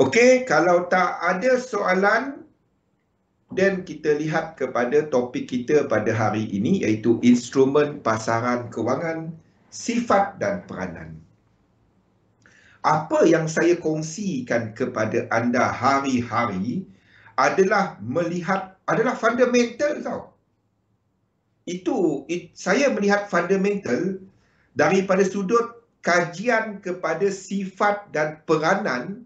Okey, kalau tak ada soalan, dan kita lihat kepada topik kita pada hari ini, iaitu instrumen pasaran kewangan, sifat dan peranan. Apa yang saya kongsikan kepada anda hari-hari adalah adalah fundamental tau. Saya melihat fundamental daripada sudut kajian kepada sifat dan peranan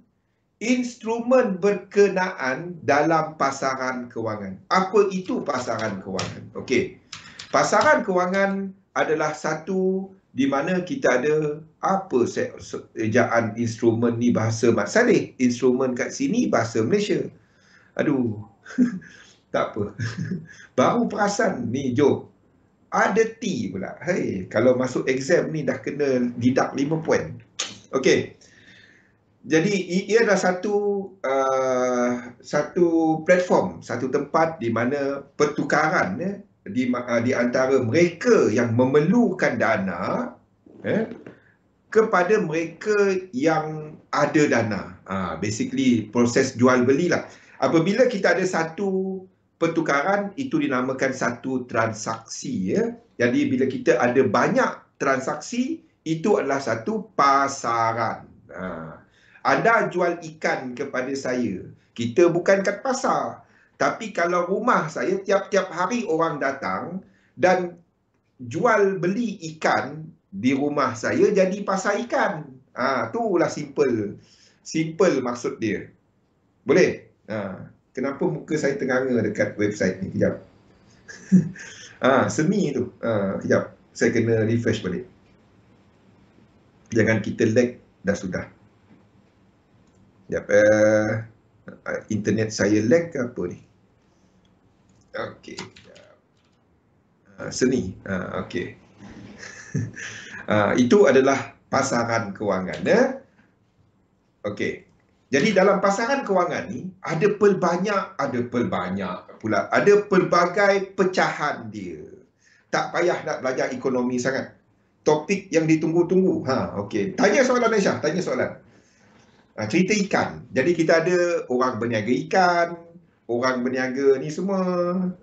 instrumen berkenaan dalam pasaran kewangan. Apa itu pasaran kewangan? Okey. Pasaran kewangan adalah satu di mana kita ada apa ejaan instrumen ni bahasa Mat Saleh. Instrumen kat sini bahasa Malaysia. Aduh. Tak apa. Baru perasan ni, Joe. Ada T pula. Hey, kalau masuk exam ni dah kena didak 5 poin. Okey. Jadi ia adalah satu platform, satu tempat di mana pertukaran di antara mereka yang memerlukan dana kepada mereka yang ada dana. Basically proses jual beli lah. Apabila kita ada satu pertukaran, itu dinamakan satu transaksi. Jadi bila kita ada banyak transaksi, itu adalah satu pasaran. Anda jual ikan kepada saya, kita bukan kat pasar. Tapi kalau rumah saya tiap-tiap hari orang datang dan jual beli ikan di rumah saya, jadi pasar ikan. Itulah simple. Simple maksud dia. Boleh? Kenapa muka saya tenganga dekat website ni? Kejap. Semi tu. Kejap. Saya kena refresh balik. Jangan kita lag, dah sudah. Sekejap. Internet saya lag ke apa ni? Okey. Seni. Okey. Itu adalah pasaran kewangan. Okey. Jadi dalam pasaran kewangan ni ada pelbagai pecahan dia. Tak payah nak belajar ekonomi sangat. Topik yang ditunggu-tunggu. Okey. Tanya soalan Aisyah, tanya soalan. Cerita ikan. Jadi kita ada orang berniaga ikan, orang berniaga ni semua.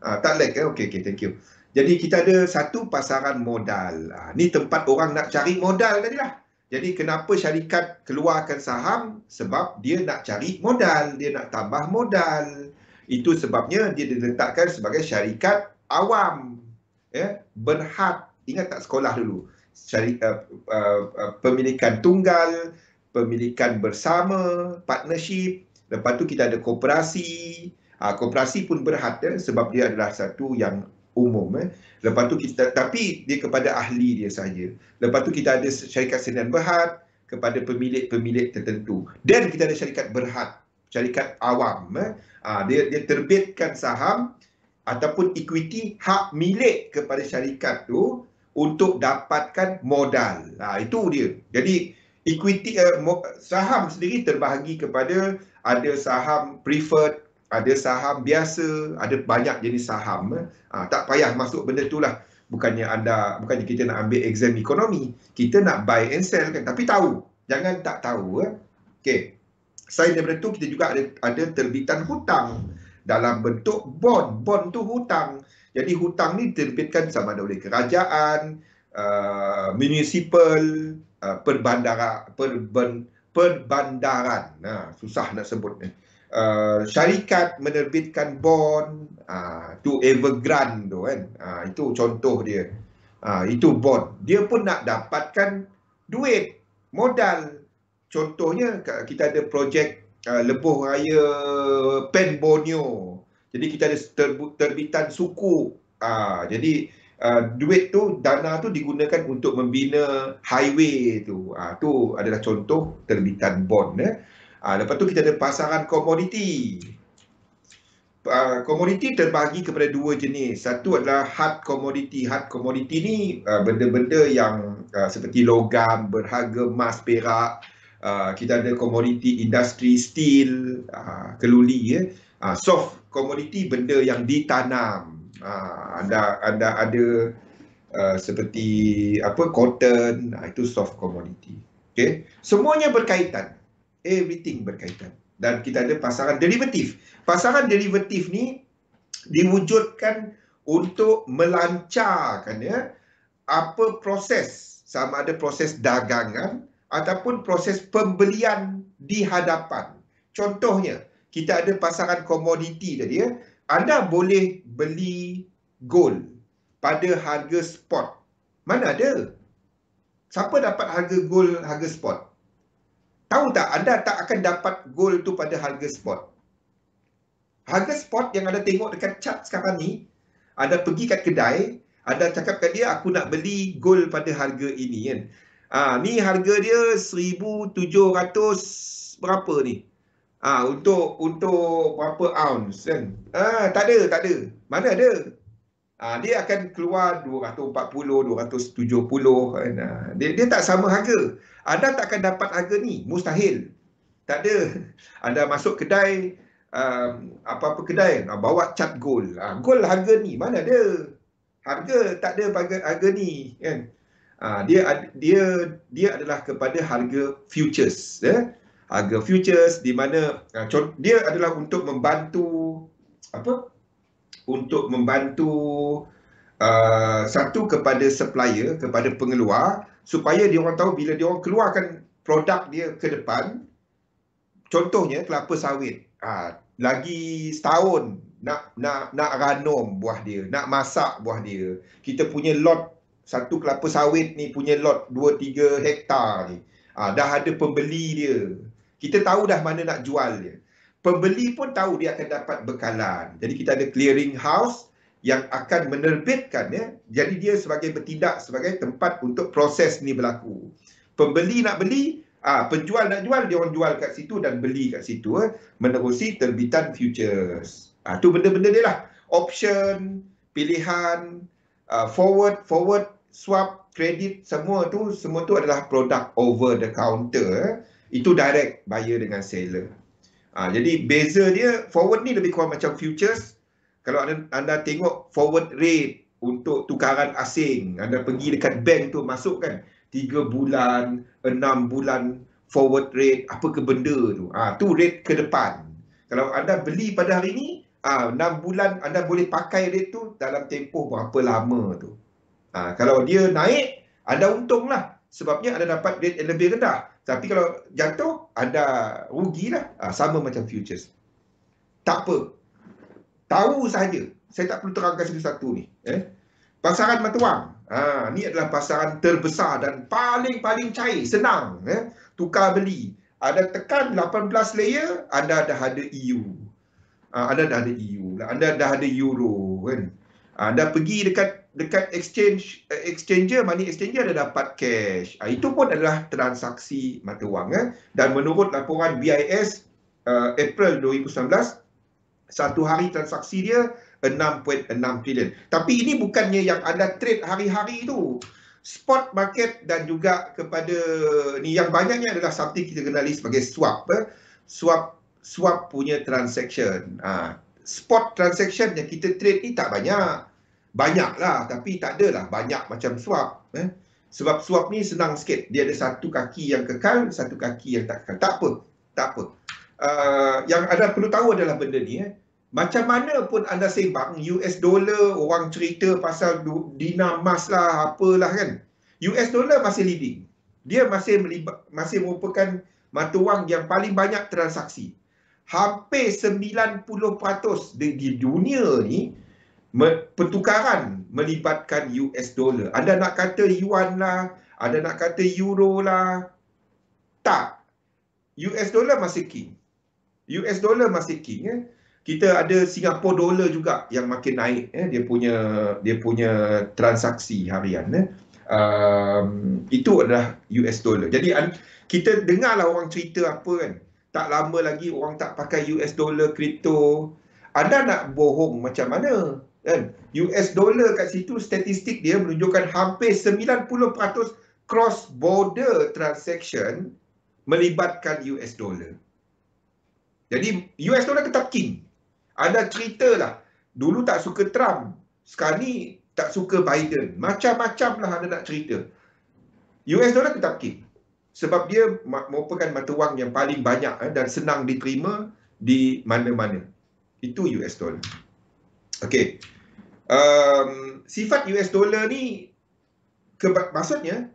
Tak lag ke? Okey, thank you. Jadi kita ada satu pasaran modal. Ni tempat orang nak cari modal tadi lah. Jadi kenapa syarikat keluarkan saham? Sebab dia nak cari modal, dia nak tambah modal. Itu sebabnya dia diletakkan sebagai syarikat awam. Berhad. Ingat tak sekolah dulu? Pemilikan tunggal, pemilikan bersama, partnership. Lepas tu kita ada koperasi. Koperasi pun berhad sebab dia adalah satu yang umum. Lepas tu tapi dia kepada ahli dia saja. Lepas tu kita ada syarikat sendirian berhad kepada pemilik-pemilik tertentu. Dan kita ada syarikat berhad, syarikat awam. Dia terbitkan saham ataupun equity hak milik kepada syarikat tu untuk dapatkan modal. Itu dia. Jadi equity saham sendiri terbahagi kepada ada saham preferred, ada saham biasa, ada banyak jenis saham. Tak payah masuk benda tu lah. Bukannya kita nak ambil exam ekonomi. Kita nak buy and sell kan. Tapi tahu. Jangan tak tahu. Okey. Selain daripada tu, kita juga ada terbitan hutang dalam bentuk bond. Bond tu hutang. Jadi hutang ni diterbitkan sama ada oleh kerajaan, municipal, perbandaran. Susah nak sebut ni. Syarikat menerbitkan bond, tu Evergrande tu kan. Itu contoh dia. Itu bond. Dia pun nak dapatkan duit, modal. Contohnya kita ada projek lebuh raya Pen Borneo. Jadi kita ada terbitan suku. Jadi duit tu, dana tu digunakan untuk membina highway tu. Tu adalah contoh terbitan bond. Lepas tu kita ada pasaran komoditi. Komoditi terbahagi kepada dua jenis. Satu adalah hard commodity. Hard commodity ni benda-benda yang seperti logam, berharga emas, perak. Kita ada komoditi industri, steel, keluli. Soft commodity, benda yang ditanam. Anda ada seperti cotton, itu soft commodity. Okay? Semuanya berkaitan. Everything berkaitan. dan kita ada pasaran derivatif. Pasaran derivatif ni diwujudkan untuk melancarkan apa proses, sama ada proses dagangan ataupun proses pembelian di hadapan. Contohnya, kita ada pasaran komoditi tadi Anda boleh beli gold pada harga spot. Mana ada? Siapa dapat harga gold harga spot? Tahu tak, anda tak akan dapat gold tu pada harga spot. Harga spot yang anda tengok dekat chart sekarang ni, anda pergi kat kedai, anda cakap kat dia, aku nak beli gold pada harga ini kan. Ni harga dia 1,700 berapa ni? Untuk berapa ounce kan? Tak ada. Mana ada? Dia akan keluar 240, 270 kan. Dia tak sama harga. Anda tak akan dapat harga ni, mustahil. Tak ada. Anda masuk kedai, apa-apa kedai, bawa cat gold. Gold harga ni, mana ada? Harga tak ada harga ni kan. Dia adalah kepada harga futures. Harga futures di mana dia adalah untuk membantu satu kepada supplier, kepada pengeluar, supaya dia orang tahu bila dia orang keluarkan produk dia ke depan. Contohnya kelapa sawit, lagi setahun nak ranum buah dia, nak masak buah dia. Kita punya lot satu kelapa sawit ni punya lot 2-3 hektar ni. Dah ada pembeli dia. Kita tahu dah mana nak jual dia. Pembeli pun tahu dia akan dapat bekalan. Jadi kita ada clearing house yang akan menerbitkan Jadi dia bertindak sebagai tempat untuk proses ni berlaku. Pembeli nak beli, penjual nak jual, dia orang jual kat situ dan beli kat situ menerusi terbitan futures. Tu benda-benda dia lah. Option, pilihan, forward, swap, kredit, semua tu adalah produk over the counter. Itu direct buyer dengan seller. Jadi beza dia, forward ni lebih kurang macam futures. Kalau anda tengok forward rate untuk tukaran asing, anda pergi dekat bank tu masuk kan, 3 bulan, 6 bulan forward rate, apa ke benda tu. Tu rate ke depan. Kalau anda beli pada hari ni, 6 bulan anda boleh pakai rate tu dalam tempoh berapa lama tu. Kalau dia naik, anda untunglah. Sebabnya anda dapat rate yang lebih rendah. Tapi kalau jatuh, anda rugilah. Sama macam futures. Tak apa. Tahu sahaja. Saya tak perlu terangkan satu-satu ni. Pasaran mata wang. Ni adalah pasaran terbesar dan paling cair. Senang. Tukar beli. Ada tekan 18 layer, anda dah ada EU. Anda dah ada EU. Anda dah ada euro. Kan? Anda pergi dekat exchanger, money exchanger, anda dapat cash. Itu pun adalah transaksi mata wang. Dan menurut laporan BIS April 2019, satu hari transaksi dia 6.6 trilion. Tapi ini bukannya yang anda trade hari-hari tu. Spot market dan juga kepada ni yang banyaknya adalah something kita kenali sebagai swap. Swap punya transaction. Spot transaction yang kita trade ni tak banyak. Banyak lah, tapi tak adalah banyak macam swap. Sebab swap ni senang sikit. Dia ada satu kaki yang kekal, satu kaki yang tak kekal. Tak apa. Yang anda perlu tahu adalah benda ni. Macam mana pun anda sembang, US dollar, orang cerita pasal dinar emas lah, apalah kan. US dollar masih leading. Dia masih merupakan mata wang yang paling banyak transaksi. Hampir 90% di dunia ni, pertukaran melibatkan US dollar. Anda nak kata yuan lah, anda nak kata euro lah. Tak. US dollar masih king. US dollar masih king. Kita ada Singapore dollar juga yang makin naik. Dia punya transaksi harian. Itu adalah US dollar. Jadi kita dengarlah orang cerita apa kan. Tak lama lagi orang tak pakai US dollar kripto. Anda nak bohong macam mana? Kan? US dollar kat situ statistik dia menunjukkan hampir 90% cross border transaction melibatkan US dollar. Jadi US dollar tetap king. Anda ceritalah, dulu tak suka Trump, sekarang ni tak suka Biden. Macam-macam lah anda nak cerita. US dollar tetap king. sebab dia merupakan mata wang yang paling banyak dan senang diterima di mana-mana. Itu US dollar. Okey. Sifat US dollar ni maksudnya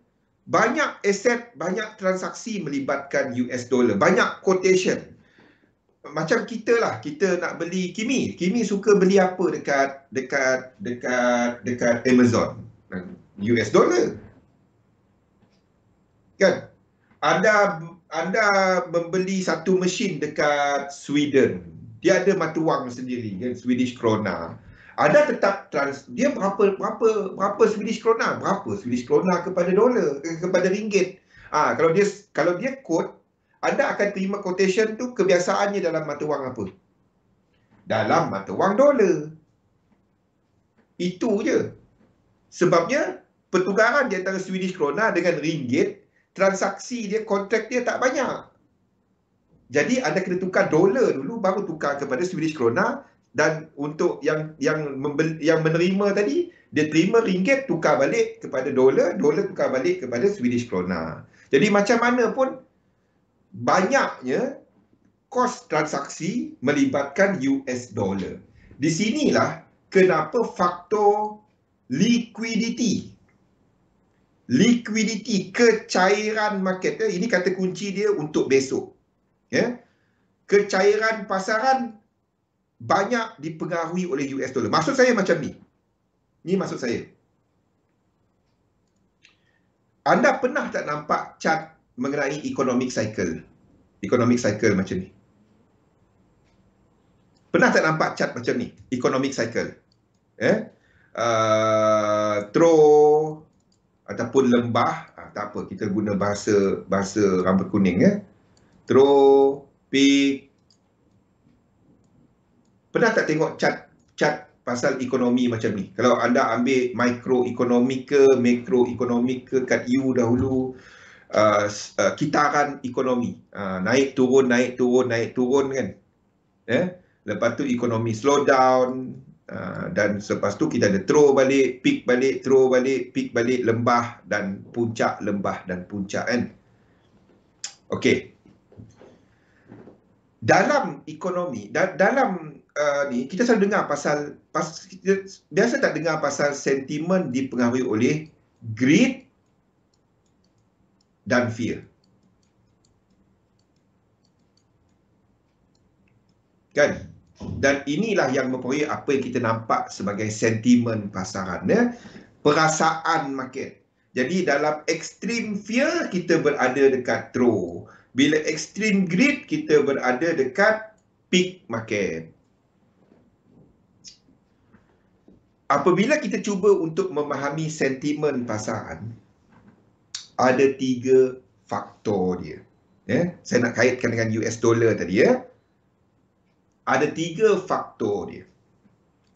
banyak aset, banyak transaksi melibatkan US dollar, banyak quotation. Macam kita lah, kita nak beli Kimi. Kimi suka beli apa dekat Amazon? US dollar. Kan? Anda membeli satu mesin dekat Sweden. Dia ada mata wang sendiri, kan, Swedish krona. Anda tetap dia berapa Swedish krona? Berapa Swedish krona kepada dolar, kepada ringgit. Kalau dia quote, anda akan terima quotation tu kebiasaannya dalam mata wang apa? Dalam mata wang dolar. Itu je. Sebabnya pertukaran di antara Swedish krona dengan ringgit, transaksi dia, kontrak dia tak banyak. Jadi anda kena tukar dolar dulu, baru tukar kepada Swedish krona. Dan untuk yang menerima tadi, dia terima ringgit, tukar balik kepada dolar, dolar tukar balik kepada Swedish krona. Jadi macam mana pun, banyaknya kos transaksi melibatkan US dollar. Di sinilah kenapa faktor liquidity, kecairan market, ini kata kunci dia untuk besok. Kecairan pasaran banyak dipengaruhi oleh US dollar. Maksud saya macam ni. Ni maksud saya. Anda pernah tak nampak chart mengenai economic cycle? Economic cycle macam ni. Pernah tak nampak chart macam ni? Economic cycle. Throw ataupun lembah. Tak apa, kita guna bahasa rambut kuning. Throw, peak. Pernah tak tengok chart pasal ekonomi macam ni? Kalau anda ambil microeconomic ke, macroeconomic ke kat U dahulu, kitaran ekonomi. Naik turun kan. Lepas tu ekonomi slow down, dan selepas tu kita ada throw balik, peak balik, throw balik, peak balik, lembah dan puncak, lembah dan puncak kan. Okey. Dalam ekonomi, dalam ni kita selalu dengar biasa tak dengar pasal sentimen dipengaruhi oleh greed dan fear. Kan? Dan inilah yang mempengaruhi apa yang kita nampak sebagai sentimen pasaran, perasaan market. Jadi dalam extreme fear kita berada dekat throw. Bila extreme greed kita berada dekat peak market. Apabila kita cuba untuk memahami sentimen pasaran, ada 3 faktor dia. Saya nak kaitkan dengan US dollar tadi. Ada 3 faktor dia.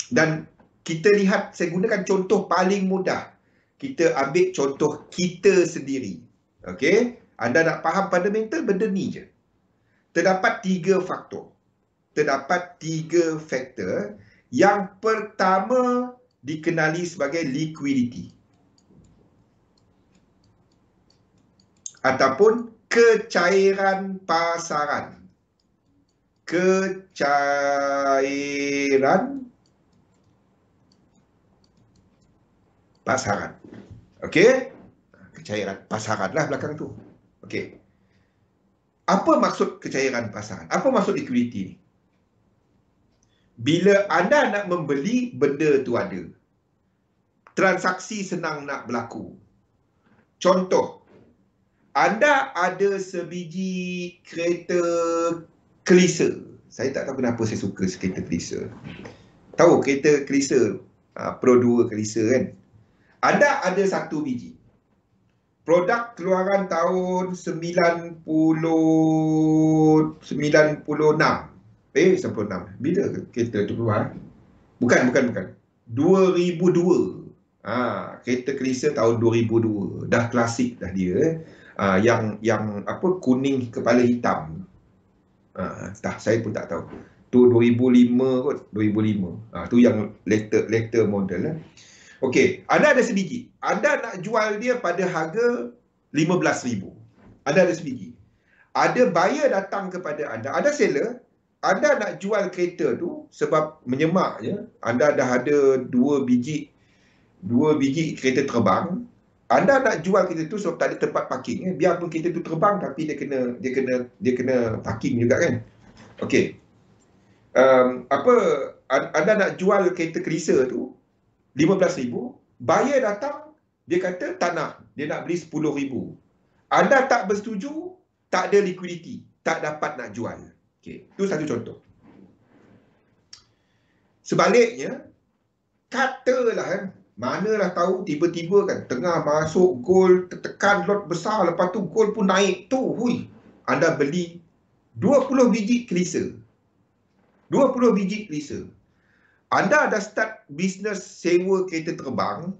Dan kita lihat, saya gunakan contoh paling mudah. Kita ambil contoh kita sendiri. Okey? Anda nak faham fundamental, benda ni je. Terdapat 3 faktor. Terdapat 3 faktor. Yang pertama dikenali sebagai liquidity ataupun kecairan pasaran. Kecairan pasaran. Okey? Kecairan pasaran lah belakang tu. Okey. Apa maksud kecairan pasaran? Apa maksud liquidity ni? Bila anda nak membeli, benda tu ada. Transaksi senang nak berlaku. Contoh, anda ada sebiji kereta Kelisa. Saya tak tahu kenapa saya suka kereta Kelisa. Tahu kereta Kelisa, Pro 2 Kelisa kan? Anda ada satu biji. Produk keluaran tahun 96. 96. Bila kereta tu keluar? Bukan. 2002. Kereta Kelisa tahun 2002. Dah klasik dah dia. Yang apa, kuning kepala hitam. Saya pun tak tahu. Tu 2005 kot, 2005. Tu yang later model. Okey, anda ada sebiji. Anda nak jual dia pada harga 15,000. Anda ada sebiji. Ada buyer datang kepada anda, ada seller, anda nak jual kereta tu sebab menyemak je, anda dah ada dua biji kereta terbang, anda nak jual kereta tu sebab tak ada tempat parking. Biarpun kereta tu terbang tapi dia kena parking juga kan. Okey. Anda nak jual kereta Crisa tu 15,000, buyer datang, dia kata tak nak, dia nak beli 10,000. Anda tak bersetuju, tak ada liquidity, tak dapat nak jual. Okey, itu satu contoh. Sebaliknya, katalah kan, manalah tahu tiba-tiba kan tengah masuk gold, tertekan lot besar, lepas tu gold pun naik tu, hui. Anda beli 20 biji Crisa. 20 biji Crisa. Anda dah start bisnes sewa kereta terbang,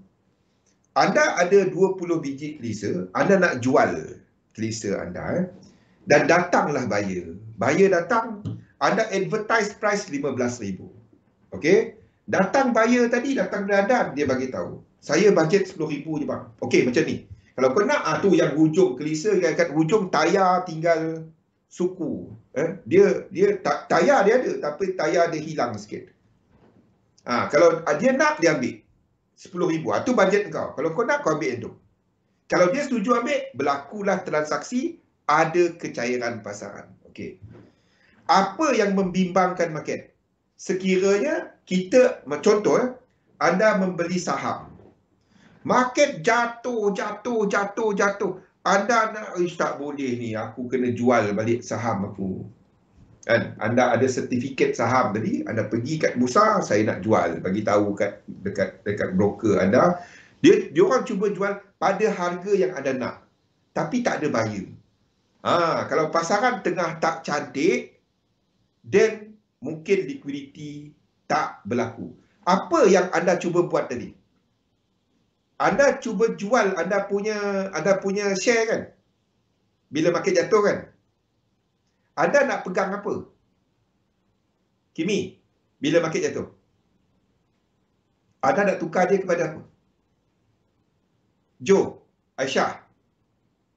anda ada 20 biji Crisa, anda nak jual Crisa anda, dan datanglah buyer. Buyer datang, anda advertise price 15,000. Okey? Datang buyer tadi, datang anda, dia bagi tahu, saya bajet 10,000 je bang. Okey, macam ni. Kalau kau nak, tu yang hujung Crisa, kat hujung tayar tinggal suku. Tayar dia ada, tapi tayar dia hilang sikit. Kalau dia nak, dia ambil 10,000. Itu bajet kau. Kalau kau nak, kau ambil itu. Kalau dia setuju ambil, berlakulah transaksi, ada kecairan pasaran. Okey. Apa yang membimbangkan market? Sekiranya kita, contoh, anda membeli saham. Market jatuh. Anda nak, tak boleh ni, aku kena jual balik saham aku. Kan? Anda ada sertifikat saham tadi, anda pergi kat bursa, saya nak jual, bagi tahu dekat broker anda. Dia orang cuba jual pada harga yang anda nak, tapi tak ada buyer. Kalau pasaran tengah tak cantik, then mungkin liquidity tak berlaku. Apa yang anda cuba buat tadi? Anda cuba jual anda punya share kan? Bila market jatuh kan? Anda nak pegang apa? Kimi, bila market jatuh, anda nak tukar dia kepada apa? Joe, Aisyah,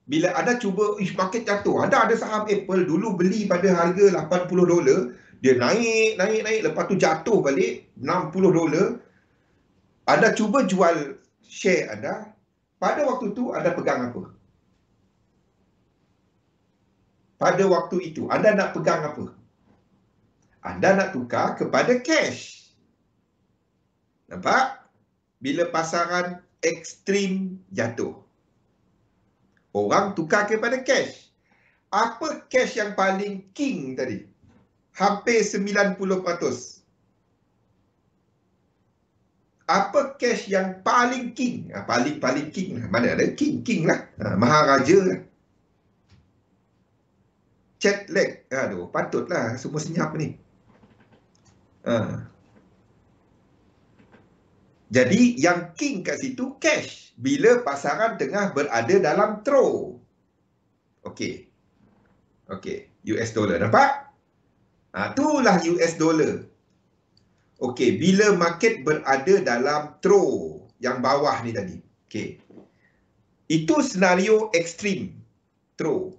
bila anda cuba, market jatuh, anda ada saham Apple, dulu beli pada harga $80, dia naik, lepas tu jatuh balik $60. Anda cuba jual share anda, pada waktu tu anda pegang apa? Pada waktu itu, anda nak pegang apa? Anda nak tukar kepada cash. Nampak? Bila pasaran ekstrim jatuh, orang tukar kepada cash. Apa cash yang paling king tadi? Hampir 90%. Apa cash yang paling king? Paling king lah. Mana ada king lah. Maharaja lah. Chat leg. Aduh, patutlah semua senyap ni. Jadi yang king kat situ cash. Bila pasaran tengah berada dalam throw. Okey. US dollar. Nampak? Itulah US dollar. Okey, bila market berada dalam throw yang bawah ni tadi. Okey. Itu senario ekstrim throw.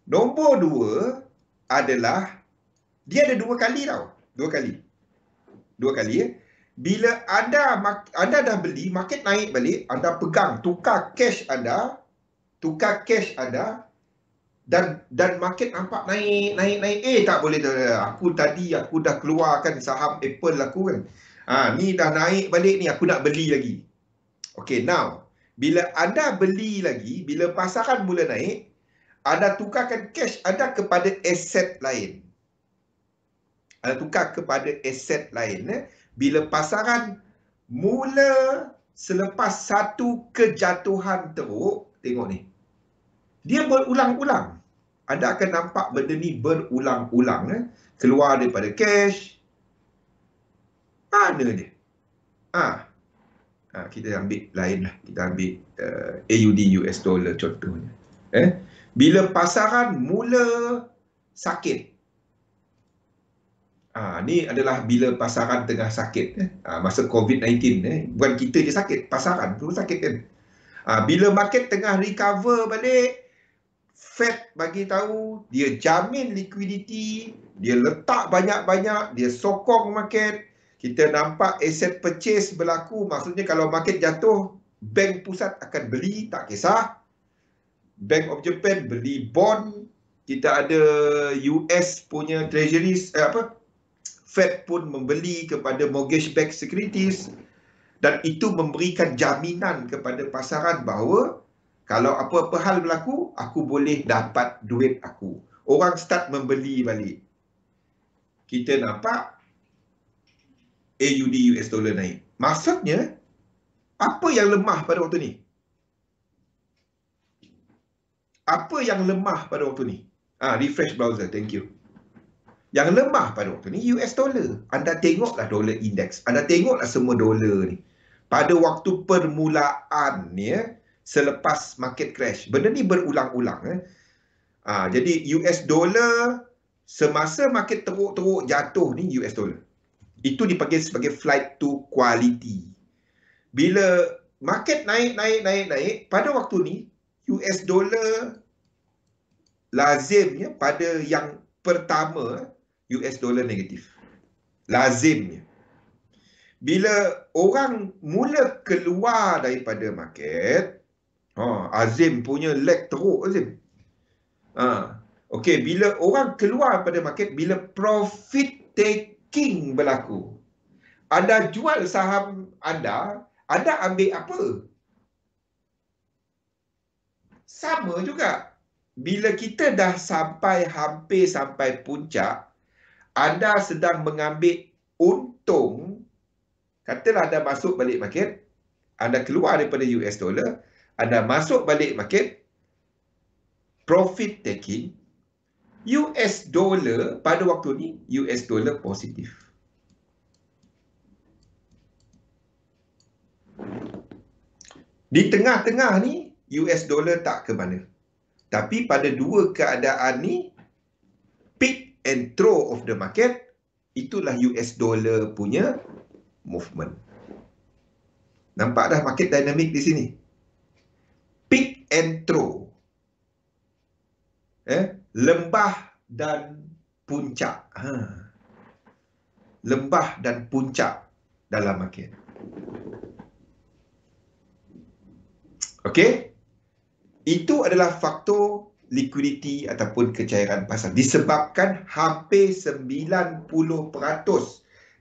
Nombor 2 adalah dia ada 2 kali tau. 2 kali ya. Bila anda dah beli, market naik balik, anda pegang, tukar cash anda, dan market nampak naik. Tak boleh. Aku dah keluarkan saham Apple aku kan. Ni dah naik balik ni, aku nak beli lagi. Okay, now, bila anda beli lagi, bila pasaran mula naik, anda tukarkan cash anda kepada aset lain. Bila pasaran mula selepas satu kejatuhan teruk, tengok ni. Dia berulang-ulang. Anda akan nampak benda ni berulang-ulang. Keluar daripada cash. Mana dia? Kita ambil lain lah. Kita ambil AUD US dollar contohnya. Bila pasaran mula sakit. Ni adalah bila pasaran tengah sakit. Masa COVID-19. Bukan kita je sakit. Pasaran tu sakit kan. Bila market tengah recover balik, Fed bagi tahu dia jamin liquidity, dia letak banyak-banyak, dia sokong market. Kita nampak asset purchase berlaku, maksudnya kalau market jatuh, bank pusat akan beli, tak kisah. Bank of Japan beli bond, kita ada US punya treasuries, Fed pun membeli kepada mortgage-backed securities, dan itu memberikan jaminan kepada pasaran bahawa kalau apa-apa hal berlaku, aku boleh dapat duit aku. Orang start membeli balik. Kita nampak AUD US dollar naik. Maksudnya, apa yang lemah pada waktu ni? Apa yang lemah pada waktu ni? Refresh browser, thank you. Yang lemah pada waktu ni US dollar. Anda tengoklah dollar index. Anda tengoklah semua dolar ni. Pada waktu permulaan ya, selepas market crash. Benda ni berulang-ulang. Jadi US dollar semasa market teruk-teruk jatuh ni US dollar. Itu dipanggil sebagai flight to quality. Bila market naik, pada waktu ni US dollar lazimnya pada yang pertama US dollar negatif. Lazimnya. Bila orang mula keluar daripada market, Azim punya leg teruk Azim. Okey, bila orang keluar daripada market, bila profit taking berlaku, anda jual saham anda ambil apa? Sama juga. Bila kita dah hampir sampai puncak, anda sedang mengambil untung. Katalah anda masuk balik market, anda keluar daripada US dollar, anda masuk balik market, profit taking, US dollar pada waktu ni, US dollar positif. Di tengah-tengah ni, US dollar tak ke mana. Tapi pada dua keadaan ni, peak and trough of the market, itulah US dollar punya movement. Nampak dah market dynamic di sini. Peak and trough. Lembah dan puncak. Lembah dan puncak dalam market. Okey? Itu adalah faktor liquidity ataupun kecairan pasar. Disebabkan hampir 90%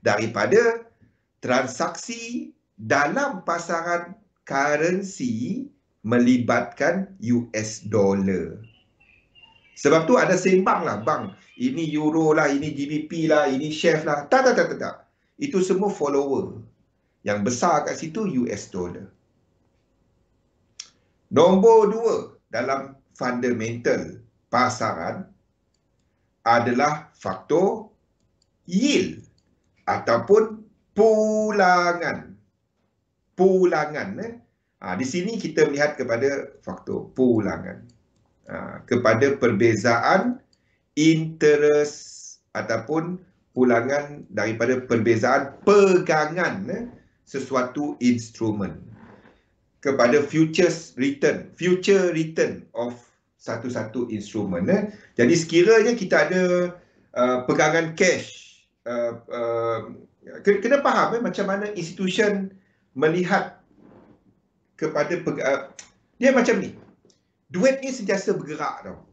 daripada transaksi dalam pasaran currency melibatkan US dollar. Sebab tu ada sembang lah, bang, ini euro lah, ini GBP lah, ini chef lah. Tak. Itu semua follower. Yang besar kat situ US dollar. Nombor 2 dalam fundamental pasaran adalah faktor yield ataupun pulangan. Di sini kita melihat kepada faktor pulangan. Kepada perbezaan interest ataupun pulangan daripada perbezaan pegangan sesuatu instrumen kepada future return of satu-satu instrumen. Jadi sekiranya kita ada pegangan cash, kena faham macam mana institution melihat kepada dia macam ni. Duit ni sentiasa bergerak tau.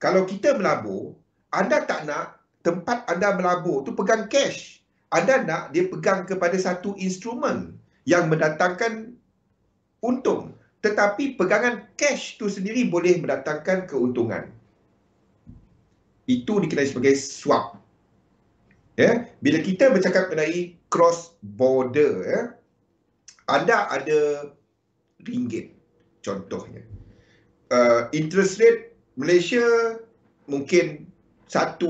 Kalau kita melabur, anda tak nak tempat anda melabur tu pegang cash. Anda nak dia pegang kepada satu instrumen yang mendatangkan untung. Tetapi pegangan cash tu sendiri boleh mendatangkan keuntungan. Itu dikenali sebagai swap. Bila kita bercakap mengenai cross border, anda ada ringgit contohnya. Interest rate Malaysia mungkin 1%.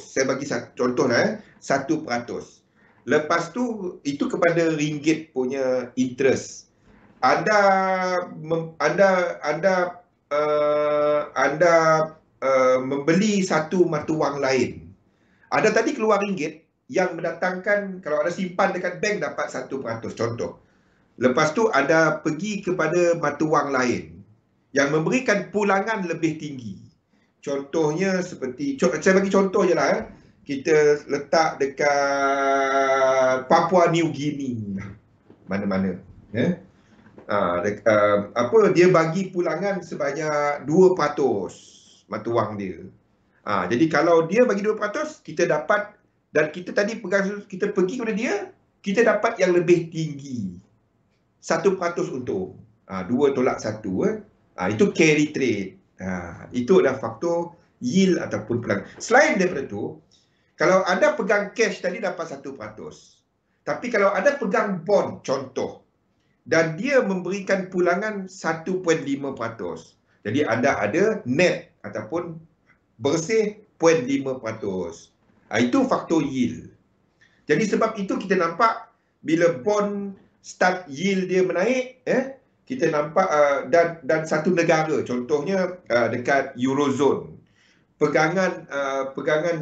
Saya bagi contoh lah, 1%. Lepas tu itu kepada ringgit punya interest. Anda membeli satu mata wang lain. Anda tadi keluar ringgit yang mendatangkan, kalau ada simpan dekat bank dapat 1%, contoh. Lepas tu ada pergi kepada mata wang lain yang memberikan pulangan lebih tinggi. Contohnya seperti, saya bagi contoh je lah. Kita letak dekat Papua New Guinea. Mana-mana. Dia bagi pulangan sebanyak 2% mata wang dia. Jadi kalau dia bagi 2%, kita dapat, dan kita tadi kita pergi kepada dia, kita dapat yang lebih tinggi. 1% untung. 2 tolak 1. Itu carry trade. Itu adalah faktor yield ataupun pulangan. Selain daripada itu, kalau anda pegang cash tadi dapat 1%. Tapi kalau anda pegang bond, contoh, dan dia memberikan pulangan 1.5%. Jadi anda ada net ataupun bersih 0.5%. Itu faktor yield. Jadi sebab itu kita nampak bila bond start yield dia menaik, kita nampak dan satu negara, contohnya dekat Eurozone, pegangan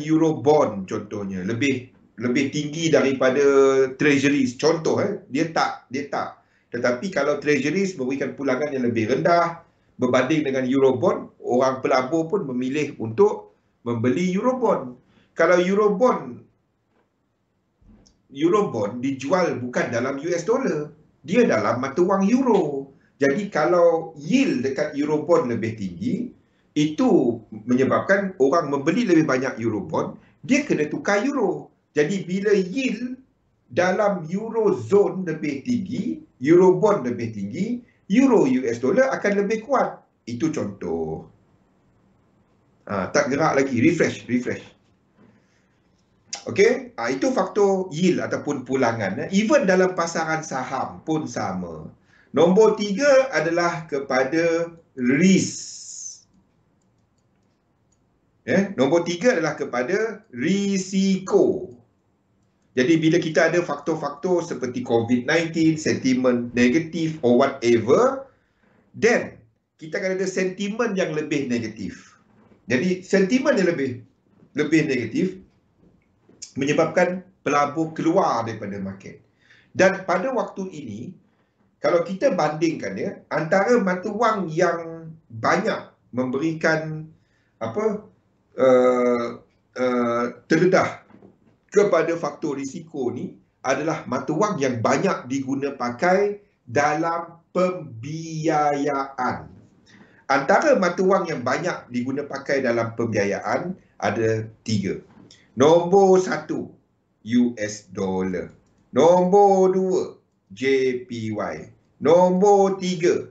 Eurobond contohnya lebih tinggi daripada Treasuries. Contoh, dia tak. Tetapi kalau Treasuries memberikan pulangan yang lebih rendah berbanding dengan Eurobond, orang pelabur pun memilih untuk membeli Eurobond. Kalau Eurobond dijual bukan dalam US dollar, dia dalam mata wang euro. Jadi kalau yield dekat Eurobond lebih tinggi, itu menyebabkan orang membeli lebih banyak Eurobond, dia kena tukar euro. Jadi bila yield dalam Eurozone lebih tinggi, Eurobond lebih tinggi, euro US dollar akan lebih kuat. Itu contoh. Tak gerak lagi, refresh. Okey, itu faktor yield ataupun pulangan. Even dalam pasaran saham pun sama. Nombor 3 adalah kepada risk. Nombor 3 adalah kepada risiko. Jadi bila kita ada faktor-faktor seperti COVID-19, sentimen negatif or whatever, then kita akan ada sentimen yang lebih negatif. Jadi sentimen yang lebih negatif menyebabkan pelabur keluar daripada market. Dan pada waktu ini, kalau kita bandingkan antara mata wang yang banyak memberikan terdedah kepada faktor risiko ni adalah mata wang yang banyak diguna pakai dalam pembiayaan. Antara mata wang yang banyak diguna pakai dalam pembiayaan ada 3. Nombor 1, US dollar. Nombor 2, JPY. Nombor 3,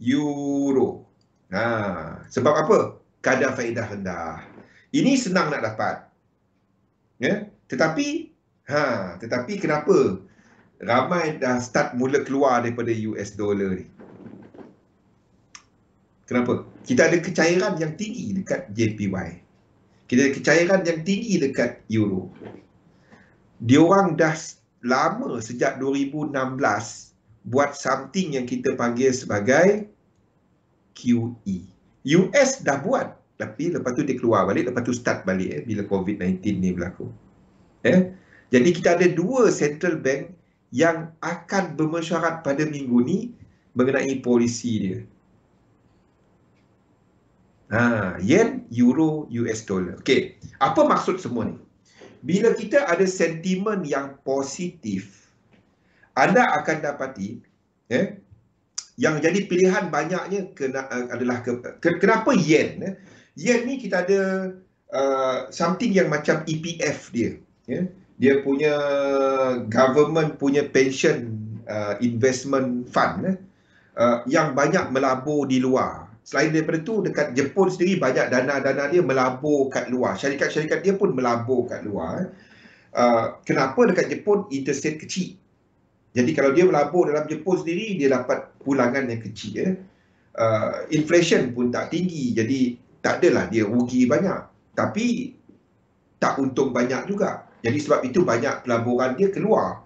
euro. Sebab apa? Kadar faedah rendah. Ini senang nak dapat. Tetapi kenapa ramai dah start mula keluar daripada US dollar ni? Kenapa? Kita ada kecairan yang tinggi dekat JPY. Kita ada kecairan yang tinggi dekat euro. Diorang dah lama sejak 2016 buat something yang kita panggil sebagai QE. US dah buat, tapi lepas tu dia keluar balik, lepas tu start balik bila COVID-19 ni berlaku. Jadi kita ada 2 central bank yang akan bermesyuarat pada minggu ni mengenai polisi dia. Yen, euro, US dollar. Okey, apa maksud semua ni? Bila kita ada sentimen yang positif, anda akan dapati yang jadi pilihan banyaknya adalah kenapa yen? Yen ni kita ada something yang macam EPF dia. Dia punya government punya pension investment fund yang banyak melabur di luar. Selain daripada itu, dekat Jepun sendiri banyak dana-dana dia melabur kat luar. Syarikat-syarikat dia pun melabur kat luar. Kenapa dekat Jepun interest rate kecil? Jadi kalau dia melabur dalam Jepun sendiri, dia dapat pulangan yang kecil. Inflation pun tak tinggi, jadi tak adalah dia rugi banyak. Tapi tak untung banyak juga. Jadi sebab itu banyak pelaburan dia keluar.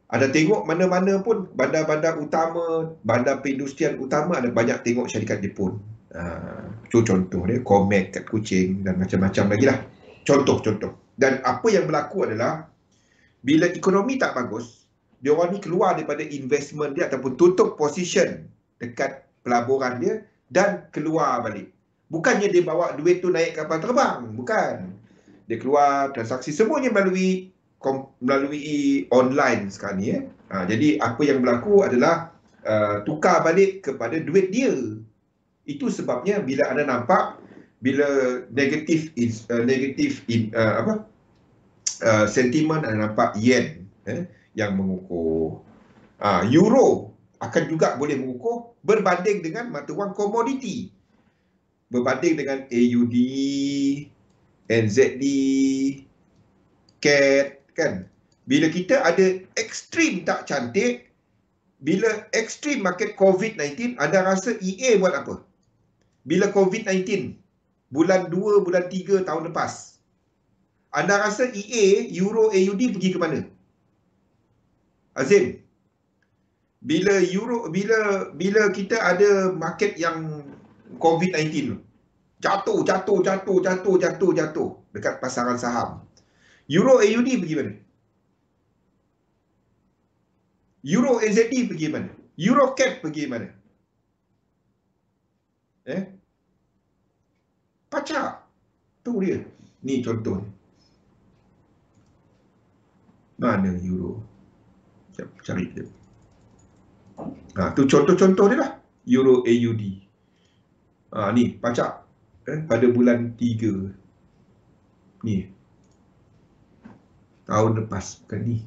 Ada tengok mana-mana pun bandar-bandar utama, bandar perindustrian utama ada banyak tengok syarikat Jepun. Itu contoh dia, Comex kat Kuching dan macam-macam lagi lah. Contoh-contoh. Dan apa yang berlaku adalah bila ekonomi tak bagus, dia orang ni keluar daripada investment dia ataupun tutup position dekat pelaburan dia dan keluar balik. Bukannya dia bawa duit tu naik kapal terbang, bukan. Dia keluar transaksi semuanya melalui online sekarang ni. Jadi apa yang berlaku adalah tukar balik kepada duit dia. Itu sebabnya bila anda nampak bila negatif sentimen, anda nampak yen yang mengukuh. Euro akan juga boleh mengukuh berbanding dengan mata wang komoditi. Berbanding dengan AUD, NZD, CAD kan. Bila kita ada ekstrim tak cantik, bila ekstrim market COVID-19, anda rasa EA buat apa? Bila COVID-19 bulan 2, bulan 3 tahun lepas, anda rasa EA, Euro, AUD pergi ke mana? Azim, bila kita ada market yang COVID-19 jatuh dekat pasaran saham, Euro AUD pergi mana? Euro NZD pergi mana? Euro CAD pergi mana? Pacak. Tu dia. Ni contoh. Mana euro? Cari dia. Tu contoh-contoh dia lah. Euro AUD. Ni pacak. Pada bulan 3. Ni. Tahun lepas. Bukan ni.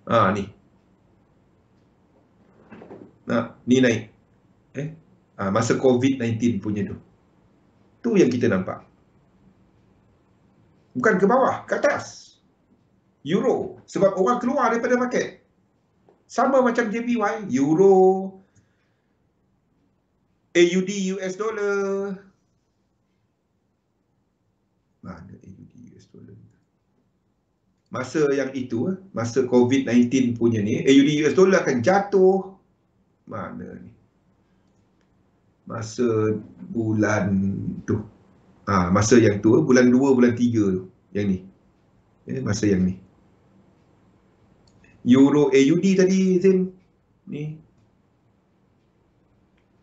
Ni. Ni naik. Masa COVID-19 punya tu. Tu yang kita nampak. Bukan ke bawah, ke atas. Euro. Sebab orang keluar daripada market. Sama macam JPY, Euro, AUD US dollar. Mana AUD US dollar? Masa yang itu, masa COVID-19 punya ni, AUD US dollar akan jatuh. Mana ni? Masa bulan tu. Masa yang tu, bulan 2, bulan 3 tu. Yang ni. Masa yang ni. Euro AUD tadi, Zim. Ni.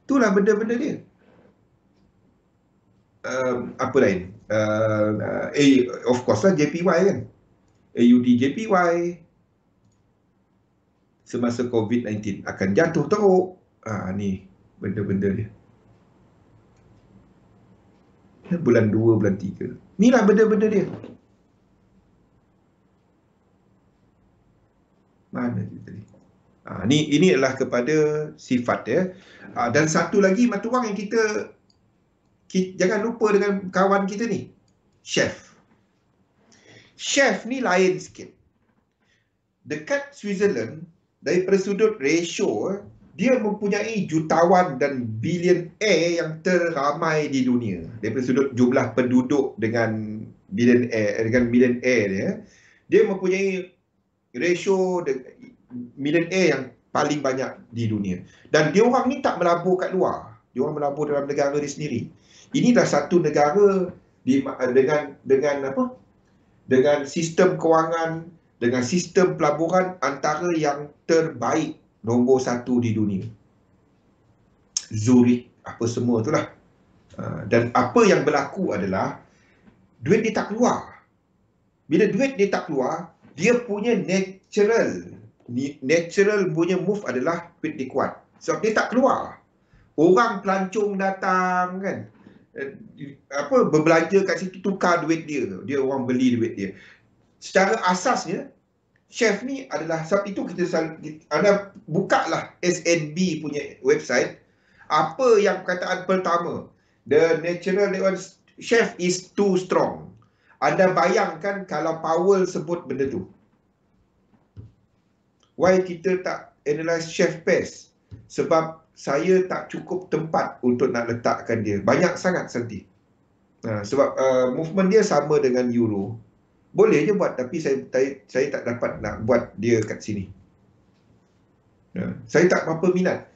Itulah benda-benda dia. Apa lain? Of course lah JPY kan. AUD JPY. Semasa COVID-19 akan jatuh teruk. Ni benda-benda dia. Bulan 2, bulan 3. Inilah benda-benda dia. Mana dia tadi? Ini adalah kepada sifat dia. Dan satu lagi mata wang yang kita jangan lupa dengan kawan kita ni. Chef. Chef ni lain sikit. Dekat Switzerland, daripada sudut ratio, dia mempunyai jutawan dan bilionaire yang terramai di dunia. Daripada sudut jumlah penduduk dengan milionaire dia mempunyai ratio milionaire yang paling banyak di dunia. Dan dia orang ni tak melabur kat luar. Dia orang melabur dalam negara dia sendiri. Ini dah satu negara dengan sistem kewangan, dengan sistem pelaburan antara yang terbaik, nombor 1 di dunia. Zurich, apa semua itulah. Dan apa yang berlaku adalah duit dia tak keluar. Bila duit dia tak keluar, dia punya natural punya move adalah duit dia kuat. Sebab dia tak keluar. Orang pelancong datang kan, berbelanja kat situ, tukar duit dia. Dia orang beli duit dia. Secara asasnya, chef ni adalah, sebab itu anda buka lah SNB punya website. Apa yang perkataan pertama? The natural chef is too strong. Anda bayangkan kalau Powell sebut benda tu. Why kita tak analyse chef best? Sebab saya tak cukup tempat untuk nak letakkan dia. Banyak sangat nanti. Sebab movement dia sama dengan euro. Boleh je buat, tapi saya tak dapat nak buat dia kat sini. Saya tak berapa minat.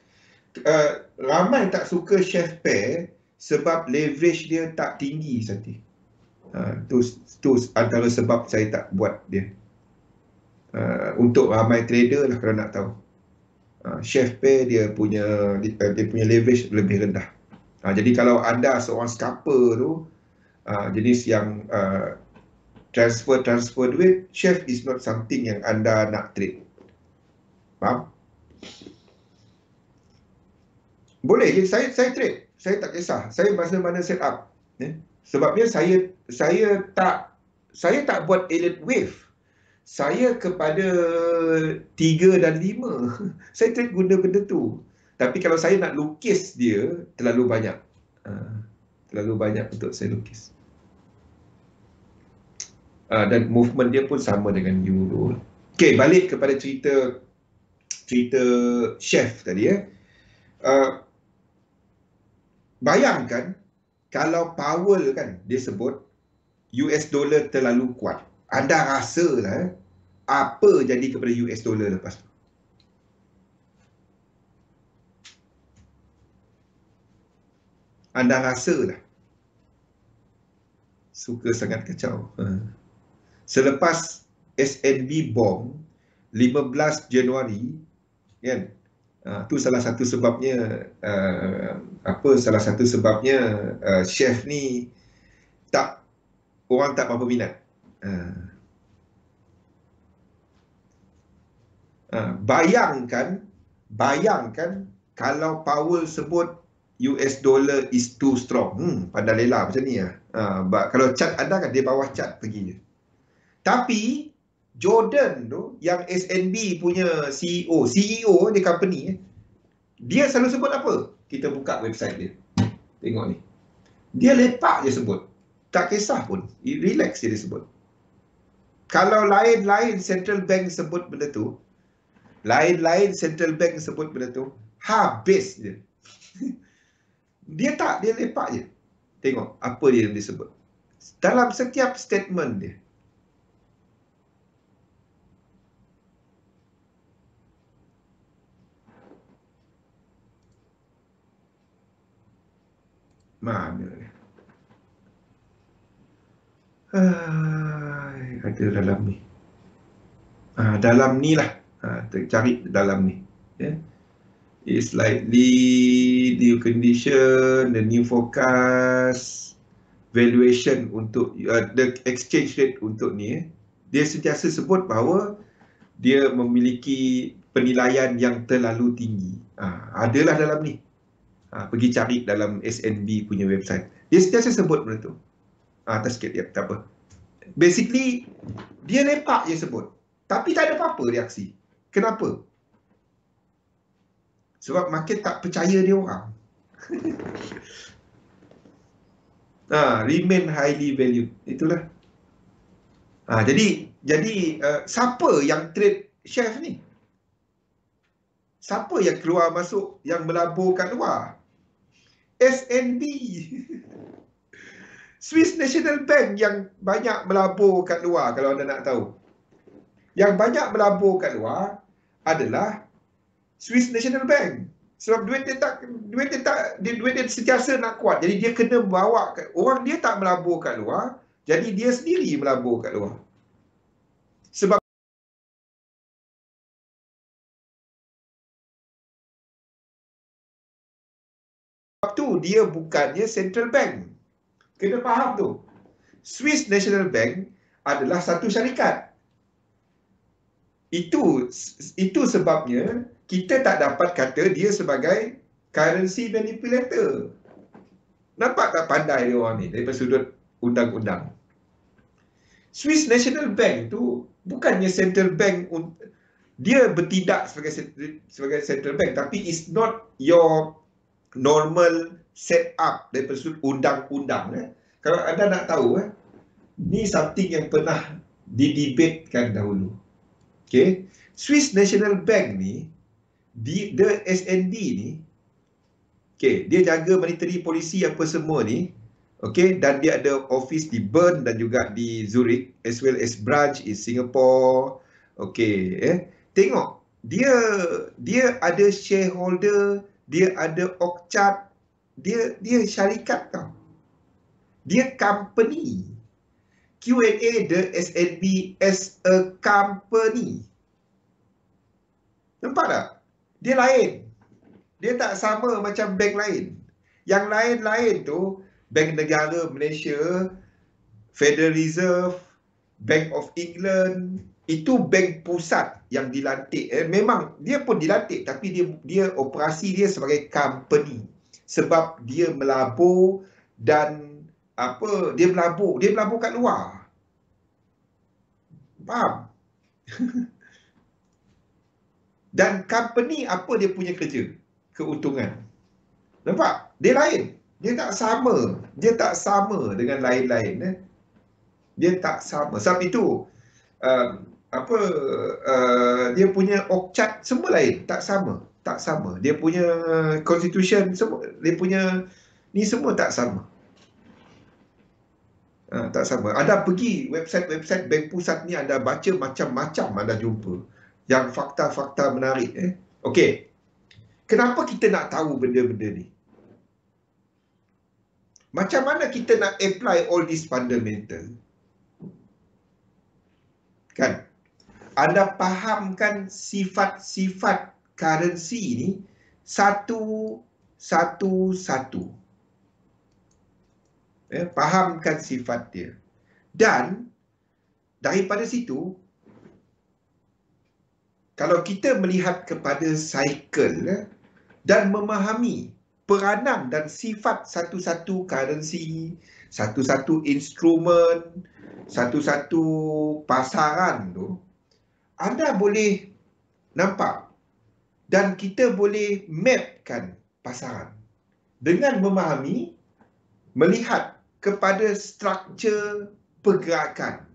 Ramai tak suka chef pair sebab leverage dia tak tinggi nanti. Tu antara sebab saya tak buat dia. Untuk ramai trader lah kalau nak tahu. Chef pay dia punya leverage lebih rendah. Jadi kalau anda seorang scalper tu, jenis yang transfer duit, chef is not something yang anda nak trade. Faham? Boleh je, saya trade. Saya tak kisah. Saya mana-mana set up. Sebabnya saya tak buat elite wave. Saya kepada 3 dan 5. Saya trade guna benda tu. Tapi kalau saya nak lukis dia, terlalu banyak. Terlalu banyak untuk saya lukis. Dan movement dia pun sama dengan euro. Okey, balik kepada cerita chef tadi bayangkan kalau Powell kan dia sebut US dollar terlalu kuat. Anda rasalah apa jadi kepada US dollar lepas tu? Anda rasalah. Suka sangat kacau. Selepas SNB bomb 15 Januari kan, tu salah satu sebabnya chef ni orang tak berapa minat. Bayangkan kalau Powell sebut US dollar is too strong. Pandai lela macam ni lah. Kalau chart anda kan dia bawah chart pergi je. Tapi Jordan tu yang SNB punya CEO dia company, dia selalu sebut apa? Kita buka website dia. Tengok ni. Dia lepak je sebut. Tak kisah pun. Relax je dia sebut. Kalau lain-lain central bank sebut benda tu, habis je. Dia lepak je. Tengok apa dia sebut. Dalam setiap statement dia. Mana dia? Ada dalam ni. Dalam ni lah. Cari dalam ni. Is likely new condition, the new forecast, valuation untuk the exchange rate untuk ni. Dia sentiasa sebut bahawa dia memiliki penilaian yang terlalu tinggi. Adalah dalam ni. Pergi cari dalam SNB punya website. Dia sentiasa sebut benda tu. Atas sikit dia, tak apa. Basically, dia lepak je sebut. Tapi tak ada apa-apa reaksi. Kenapa? Sebab market tak percaya dia orang. Remain highly valued. Itulah. Jadi siapa yang trade chef ni? Siapa yang keluar masuk, yang melabur kat luar? SNB. Swiss National Bank yang banyak melabur kat luar, kalau anda nak tahu. Yang banyak melabur kat luar adalah Swiss National Bank. Sebab duit dia sentiasa nak kuat. Jadi dia kena bawa orang dia tak melabur kat luar, jadi dia sendiri melabur kat luar. Sebab tu dia bukannya central bank. Kena faham tu. Swiss National Bank adalah satu syarikat. Itu sebabnya kita tak dapat kata dia sebagai currency manipulator. Nampak tak pandai dia orang ni daripada sudut undang-undang. Swiss National Bank tu bukannya central bank, dia bertindak sebagai central bank, tapi it's not your normal set up daripada sudut undang-undang. Kalau anda nak tahu, ni something yang pernah didebatekan dahulu. Okay, Swiss National Bank ni, the SNB ni, okay, dia jaga monetary policy apa semua ni, okay, dan dia ada office di Bern dan juga di Zurich, as well as branch in Singapore. Okay, tengok, dia ada shareholder, dia ada org chart, dia syarikat tau. Dia company. Q&A the SNB as a company. Nampak tak? Dia lain. Dia tak sama macam bank lain. Yang lain-lain tu, Bank Negara Malaysia, Federal Reserve, Bank of England, itu bank pusat yang dilantik. Memang dia pun dilantik, tapi dia operasi dia sebagai company. Sebab dia melabur dan dia melabur kat luar. Faham? Dan company apa dia punya kerja? Keuntungan. Nampak? Dia lain. Dia tak sama. Dia tak sama dengan lain-lain. Dia tak sama. Sebab itu dia punya org chart semua lain, tak sama. Tak sama. Dia punya constitution semua, dia punya ni semua tak sama. Tak sama. Anda pergi website-website bank pusat ni, anda baca macam-macam anda jumpa yang fakta-fakta menarik. Okey. Kenapa kita nak tahu benda-benda ni? Macam mana kita nak apply all this fundamental? Kan? Anda fahamkan sifat-sifat currency ni satu. Fahamkan sifat dia. Dan daripada situ, kalau kita melihat kepada cycle dan memahami peranan dan sifat satu-satu currency, satu-satu instrumen, satu-satu pasaran tu, anda boleh nampak dan kita boleh mapkan pasaran dengan memahami, melihat kepada struktur pergerakan,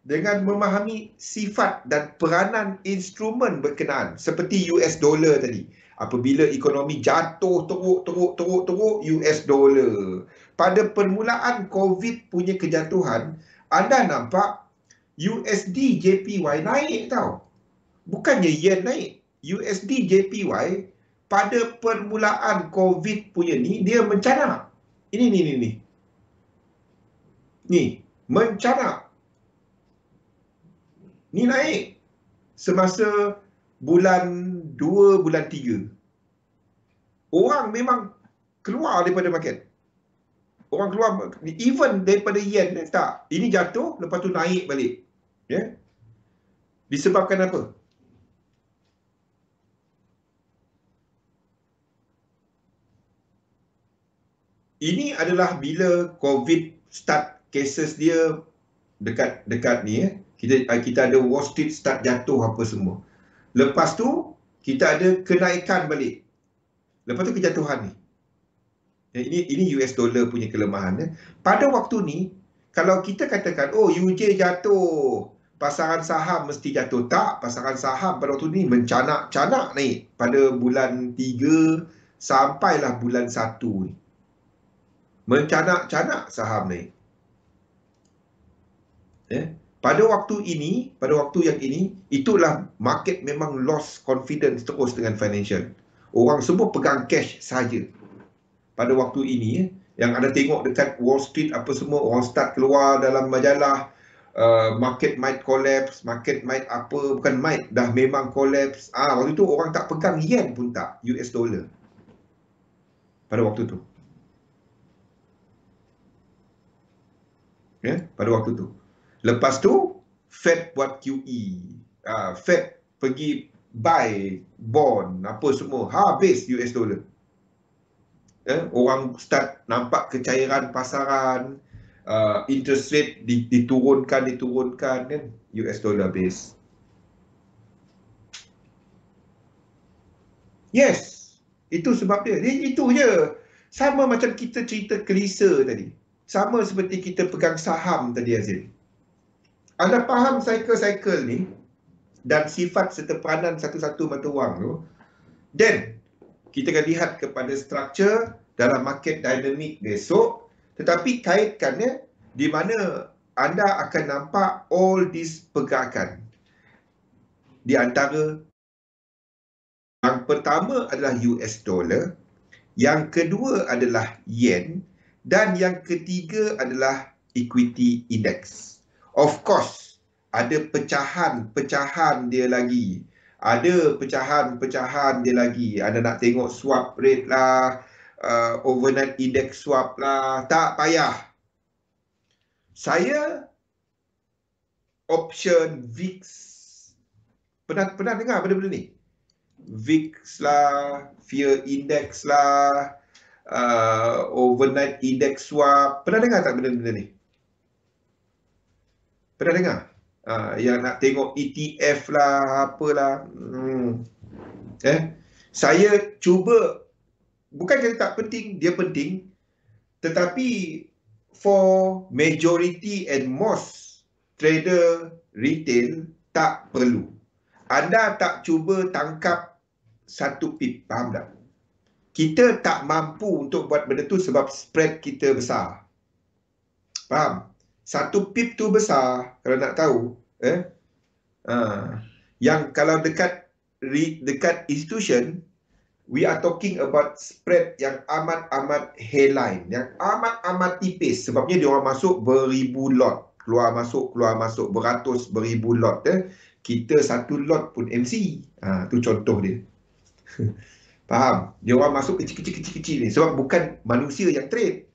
dengan memahami sifat dan peranan instrumen berkenaan seperti US dollar tadi. Apabila ekonomi jatuh teruk US dollar. Pada permulaan COVID punya kejatuhan, anda nampak USD JPY naik tau. Bukannya yen naik. USD JPY pada permulaan COVID punya ni dia mencanak. Ini. Ni, mencanak. Ni naik semasa bulan 2, bulan 3. Orang memang keluar daripada market. Orang keluar, even daripada yen tak. Ini jatuh, lepas tu naik balik. Ya? Disebabkan apa? Ini adalah bila COVID start cases dia dekat ni. Kita ada Wall Street start jatuh apa semua. Lepas tu kita ada kenaikan balik. Lepas tu kejatuhan ni. Ini US dollar punya kelemahan. Pada waktu ni, kalau kita katakan, oh UJ jatuh, pasaran saham mesti jatuh. Tak, pasaran saham pada waktu ni mencanak-canak naik pada bulan 3 sampailah bulan 1 ni. Mencanak-canak saham naik. Pada waktu yang ini, itulah market memang lost confidence terus dengan financial. Orang semua pegang cash saja. Pada waktu ini, yang anda tengok dekat Wall Street apa semua, orang start keluar dalam majalah, market might collapse, market might apa, bukan might, dah memang collapse. Waktu tu orang tak pegang yen pun tak, US dollar. Pada waktu tu. Pada waktu tu. Lepas tu, Fed buat QE. Fed pergi buy bond, apa semua. Habis US dollar. Orang start nampak kecairan pasaran, interest rate diturunkan kan, US dollar habis. Yes, itu sebab dia. Itu je. Sama macam kita cerita kelisa tadi. Sama seperti kita pegang saham tadi, Azil. Anda faham cycle-cycle ni dan sifat serta peranan satu-satu mata wang tu, then kita akan lihat kepada struktur dalam market dynamic besok, tetapi kaitkannya di mana anda akan nampak all this pergerakan. Di antara yang pertama adalah US dollar, yang kedua adalah yen, dan yang ketiga adalah equity index. Of course, ada pecahan-pecahan dia lagi. Ada pecahan-pecahan dia lagi. Anda nak tengok swap rate lah, overnight index swap lah. Tak payah. Saya option VIX. Pernah dengar benda-benda ni? VIX lah, Fear Index lah, overnight index swap. Pernah dengar tak benda-benda ni? Pernah dengar? Yang nak tengok ETF lah, apalah. Saya cuba, bukan kata tak penting, dia penting. Tetapi for majority and most trader retail, tak perlu. Anda tak cuba tangkap satu pip, faham tak? Kita tak mampu untuk buat benda tu sebab spread kita besar. Faham? Satu pip tu besar, kalau nak tahu, yang kalau dekat institution, we are talking about spread yang amat-amat hairline, yang amat-amat tipis. Sebabnya dia orang masuk beribu lot, keluar masuk, beratus, beribu lot. Kita satu lot pun MC. Tu contoh dia. Faham? Dia orang masuk kecil-kecil ni. Sebab bukan manusia yang trade.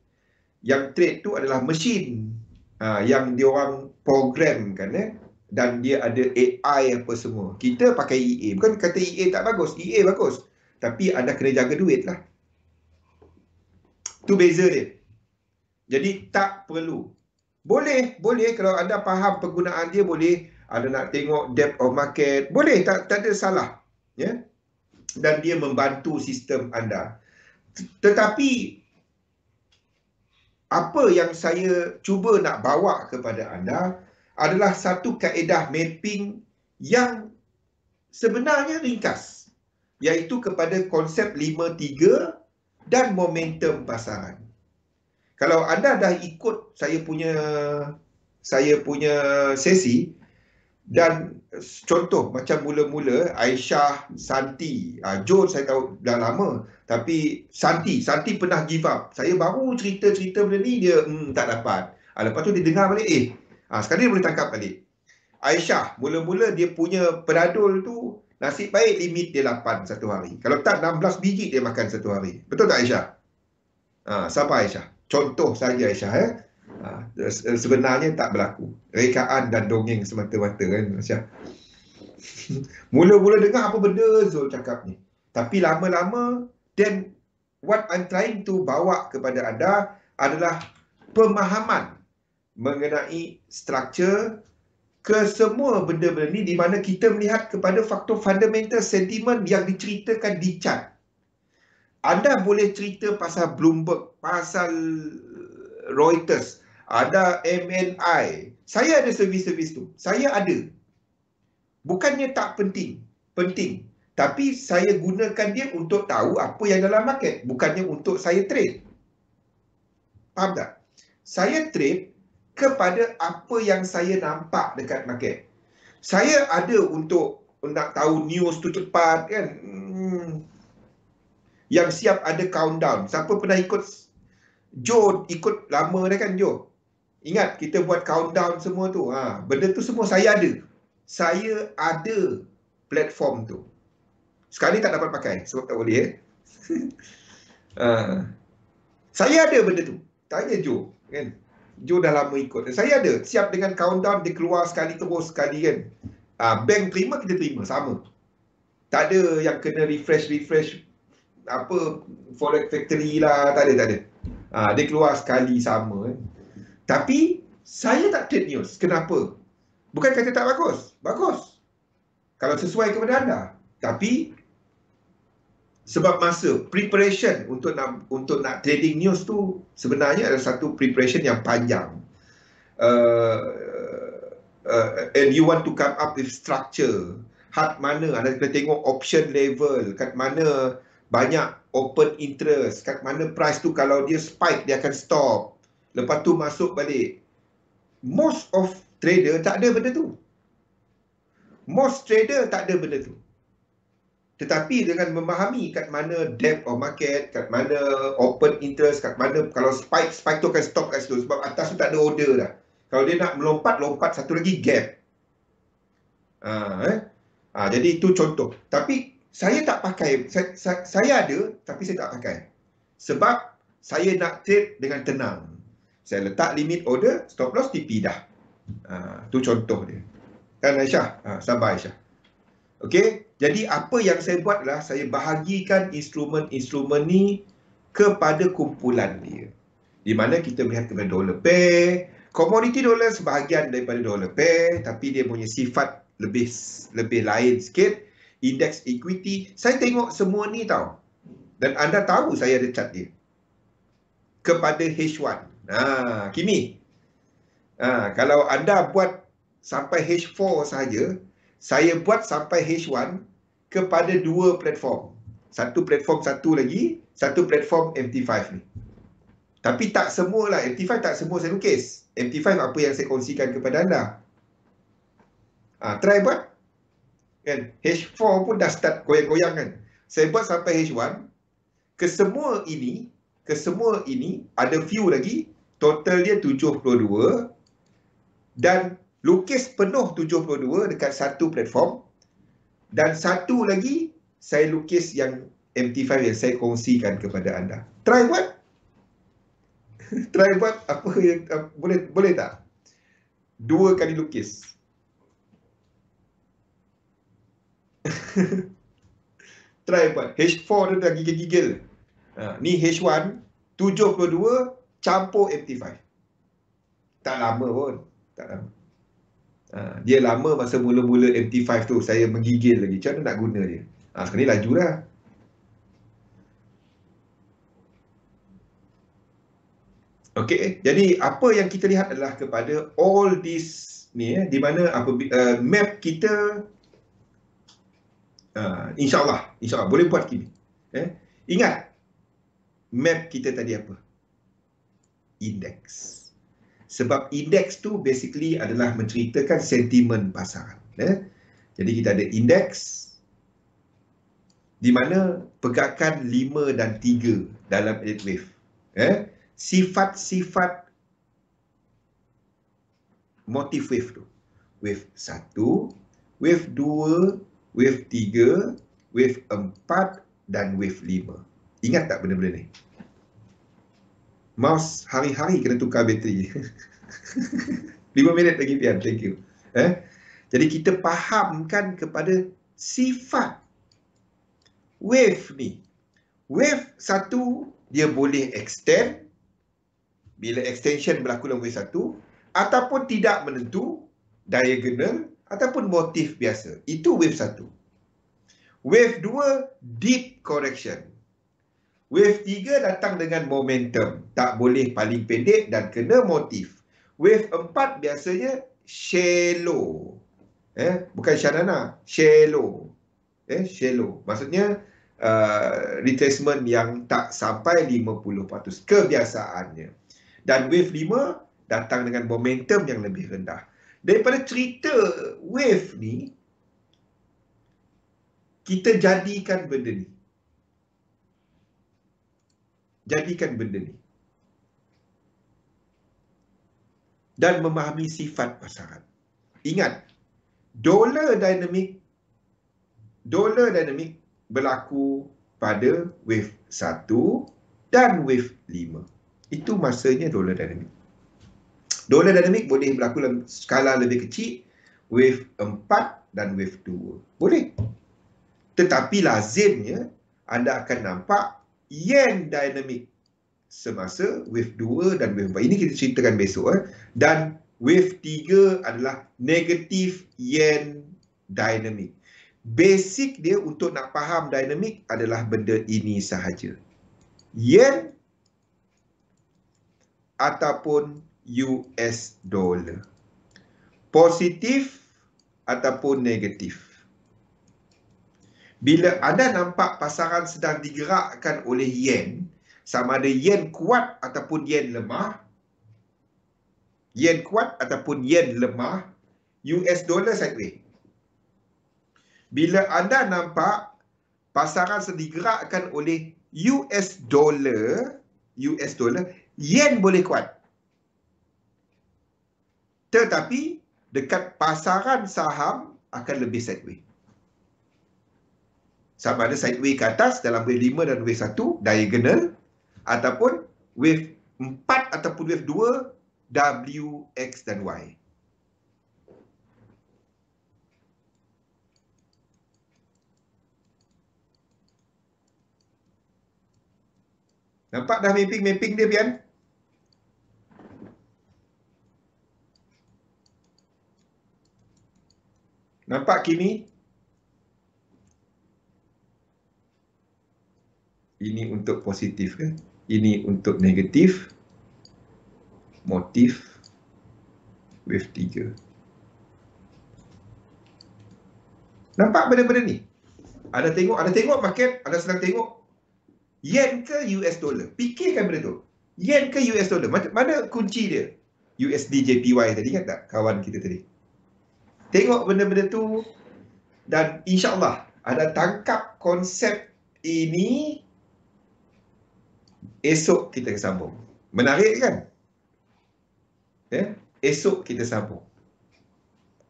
Yang trade tu adalah mesin. Yang dia orang program kan. Dan dia ada AI apa semua. Kita pakai EA. Bukan kata EA tak bagus. EA bagus. Tapi anda kena jaga duit lah. Tu beza dia. Jadi tak perlu. Boleh kalau anda faham penggunaan dia, boleh. Anda nak tengok depth of market, boleh, tak ada salah. Ya? Dan dia membantu sistem anda. Tetapi apa yang saya cuba nak bawa kepada anda adalah satu kaedah mapping yang sebenarnya ringkas, iaitu kepada konsep 5-3 dan momentum pasaran. Kalau anda dah ikut saya punya sesi, dan contoh macam mula-mula Aisyah, Santi, Joe saya tahu dah lama, tapi Santi pernah give up. Saya baru cerita benda ni, dia tak dapat. Lepas tu dia dengar balik, sekarang dia boleh tangkap balik. Aisyah, mula-mula dia punya peradul tu, nasib baik limit dia 8 satu hari. Kalau tak, 16 biji dia makan satu hari. Betul tak Aisyah? Siapa Aisyah? Contoh saja Aisyah. Sebenarnya tak berlaku. Rekaan dan dongeng semata-mata kan Aisyah. Mula-mula dengar apa benda Zul cakap ni. Tapi lama-lama, then what I'm trying to bawa kepada anda adalah pemahaman mengenai struktur ke semua benda-benda ni, di mana kita melihat kepada faktor fundamental sentiment yang diceritakan di chart. Anda boleh cerita pasal Bloomberg, pasal Reuters, ada MNI. Saya ada servis-servis tu. Saya ada. Bukannya tak penting. Penting. Tapi saya gunakan dia untuk tahu apa yang dalam market. Bukannya untuk saya trade. Faham tak? Saya trade kepada apa yang saya nampak dekat market. Saya ada untuk nak tahu news tu cepat kan. Yang siap ada countdown. Siapa pernah ikut? Joe ikut lama dah kan Joe? Ingat kita buat countdown semua tu. Benda tu semua saya ada. Saya ada platform tu. Sekarang ni tak dapat pakai sebab tak boleh saya ada benda tu. Tanya Joe kan. Joe dah lama ikut. Saya ada. Siap dengan countdown, dia keluar sekali terus sekali kan. Bank terima, kita terima. Sama. Tak ada yang kena refresh apa Forex Factory lah. Tak ada. Dia keluar sekali sama kan. Tapi saya tak trade news. Kenapa? Bukan kata tak bagus. Bagus. Kalau sesuai kepada anda. Tapi sebab masa preparation untuk nak trading news tu sebenarnya ada satu preparation yang panjang. And you want to come up with structure. Kat mana anda kena tengok option level, kat mana banyak open interest, kat mana price tu kalau dia spike dia akan stop. Lepas tu masuk balik. Most of trader tak ada benda tu. Most trader tak ada benda tu. Tetapi dengan memahami kat mana depth of market, kat mana open interest, kat mana kalau spike tu akan stop kat situ. Sebab atas tu tak ada order dah. Kalau dia nak melompat, lompat satu lagi gap. Jadi itu contoh. Tapi saya tak pakai. Saya ada, tapi saya tak pakai. Sebab saya nak trade dengan tenang. Saya letak limit order, stop loss, TP dah. Itu contoh dia. Kan Aisyah? Sabar Aisyah. Okey, jadi apa yang saya buat adalah saya bahagikan instrumen-instrumen ni kepada kumpulan dia. Di mana kita melihat kepada dollar pair, komoditi dolar sebahagian daripada dollar pair, tapi dia punya sifat lebih lain sikit. Indeks equity, saya tengok semua ni tau. Dan anda tahu saya ada chart dia. Kepada H1. Kimi. Kalau anda buat sampai H4 sahaja, saya buat sampai H1 kepada dua platform. Satu platform satu lagi, satu platform MT5 ni. Tapi tak semualah, MT5 tak semua saya lukis. MT5 apa yang saya kongsikan kepada anda. Try buat. Kan? H4 pun dah start goyang-goyang kan. Saya buat sampai H1. Kesemua ini ada view lagi. Total dia 72. Dan lukis penuh 72 dekat satu platform. Dan satu lagi, saya lukis yang MT5 yang saya kongsikan kepada anda. Try buat. Try buat apa yang boleh tak? 2 kali lukis. Try buat. H4 dia dah gigil-gigil. Ni H1 72 campur MT5. Tak lama pun. Tak lama. Dia lama masa mula-mula MT5 tu. Saya menggigil lagi. Macam mana nak guna dia? Sekarang ni laju lah. Okey, jadi apa yang kita lihat adalah kepada all this ni di mana map kita InsyaAllah boleh buat kini. Ingat map kita tadi apa? Indeks. Sebab indeks tu basically adalah menceritakan sentimen pasaran. Jadi kita ada indeks di mana pergerakan 5 dan 3 dalam elite wave. Sifat-sifat motif wave tu. Wave 1, wave 2, wave 3, wave 4 dan wave 5. Ingat tak benda-benda ni? Mouse hari-hari kena tukar bateri. 5 minit lagi Pian, thank you. Jadi kita fahamkan kepada sifat wave ni. Wave 1 dia boleh extend. Bila extension berlaku dalam wave 1, ataupun tidak menentu, diagonal, ataupun motif biasa. Itu wave 1. Wave 2, deep correction. Wave 3 datang dengan momentum. Tak boleh paling pendek dan kena motif. Wave 4 biasanya shallow. Bukan shanana, shallow. Shallow. Maksudnya retracement yang tak sampai 50% kebiasaannya. Dan wave 5 datang dengan momentum yang lebih rendah. Daripada cerita wave ni, kita jadikan benda ni. Dan memahami sifat pasaran. Ingat, dollar dynamic berlaku pada wave 1 dan wave 5. Itu masanya dollar dynamic. Dollar dynamic boleh berlaku dalam skala lebih kecil, wave 4 dan wave 2. Boleh. Tetapi lazimnya anda akan nampak yen dynamic semasa wave 2 dan wave 4. Ini kita ceritakan besok. Dan wave 3 adalah negative yen dynamic. Basic dia untuk nak faham dynamic adalah benda ini sahaja. Yen ataupun US dollar. Positif ataupun negatif. Bila anda nampak pasaran sedang digerakkan oleh yen, sama ada yen kuat ataupun yen lemah, US dollar sideways. Bila anda nampak pasaran sedang digerakkan oleh US dollar, yen boleh kuat. Tetapi dekat pasaran saham akan lebih sideways. Sama ada sideways ke atas dalam wave 5 dan wave 1 diagonal, ataupun wave 4 ataupun wave 2 W, X dan Y. Nampak dah mapping dia, Pian? Nampak kini? Ini untuk positif kan? Ini untuk negatif. Motif wave 3. Nampak benda-benda ni? Ada tengok market, ada sedang tengok yen ke US dollar. Fikirkan benda tu. Yen ke US dollar? Mana kunci dia? USD JPY tadi kan tak? Kawan kita tadi. Tengok benda-benda tu dan insyaAllah ada tangkap konsep ini, esok kita sambung. Menarik kan? Ya? Esok kita sambung.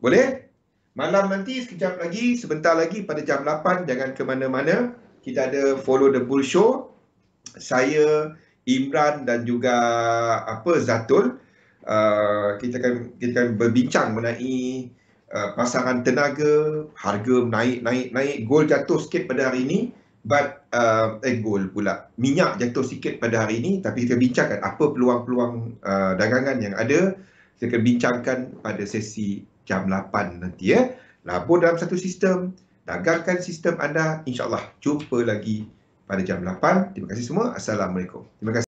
Boleh? Malam nanti sekejap lagi, sebentar lagi pada jam 8, jangan ke mana-mana. Kita ada Follow the Bull Show. Saya, Imran dan juga Zatul. Kita akan berbincang mengenai pasaran tenaga, harga naik, gold jatuh sikit pada hari ini, but gold pula, minyak jatuh sikit pada hari ini, tapi kita bincangkan apa peluang-peluang dagangan yang ada. Kita akan bincangkan pada sesi jam 8 nanti ya. Labur dalam satu sistem, dagangkan sistem anda, insyaAllah jumpa lagi pada jam 8. Terima kasih semua. Assalamualaikum. Terima kasih.